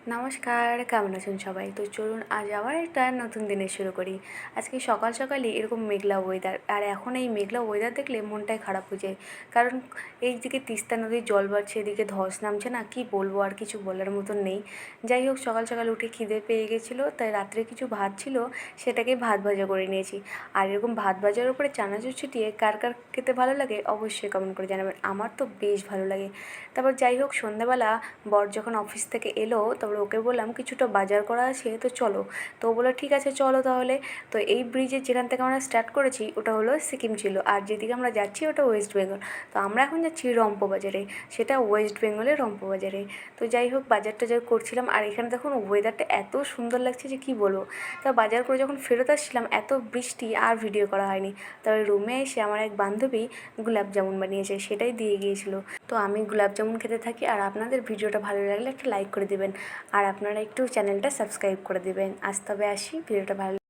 নমস্কার, কেমন আছেন সবাই? তো চলুন আজ আবার একটা নতুন দিনের শুরু করি। আজকে সকাল সকালই এরকম মেঘলা ওয়েদার, আর এখন এই মেঘলা ওয়েদার দেখলে মনটাই খারাপ হয়ে যায়। কারণ এইদিকে তিস্তা নদীর জল বাড়ছে, এদিকে ধস নামছে, না কি বলবো, আর কিছু বলার মতন নেই। যাই হোক, সকাল সকাল উঠে খিদে পেয়ে গেছিলো, তাই রাত্রে কিছু ভাত ছিল, সেটাকেই ভাত ভাজা করে নিয়েছি। আর এরকম ভাত ভাজার উপরে চানাচুর ছিটিয়ে কার কার খেতে ভালো লাগে অবশ্যই কমেন্ট করে জানাবেন। আমার তো বেশ ভালো লাগে। তারপর যাই হোক, সন্ধ্যাবেলা বর যখন অফিস থেকে এলো, তারপরে ওকে বললাম কিছুটা বাজার করা আছে, তো চলো। তো ও বললো ঠিক আছে চলো তাহলে। তো এই ব্রিজের যেখান থেকে আমরা স্টার্ট করেছি ওটা হলো সিকিম ছিল, আর যেদিকে আমরা যাচ্ছি ওটা ওয়েস্ট বেঙ্গল। তো আমরা এখন যাচ্ছি রম্পো বাজারে, সেটা ওয়েস্ট বেঙ্গলের রম্পো বাজারে। তো যাই হোক, বাজার টাজার করছিলাম, আর এখানে দেখুন ওয়েদারটা এত সুন্দর লাগছে যে কী বলবো। তা বাজার করে যখন ফেরত আসছিলাম, এত বৃষ্টি, আর ভিডিও করা হয়নি। তারপরে রুমে এসে আমার এক বান্ধবী গোলাপ জামুন বানিয়েছে, সেটাই দিয়ে গিয়েছিলো। তো আমি গোলাপ জামুন খেতে থাকি, আর আপনাদের ভিডিওটা ভালো লাগলে একটা লাইক করে দেবেন, আর আপনারা একটু চ্যানেলটা সাবস্ক্রাইব করে দেবেন। আজ তবে আসি, ভিডিওটা ভালো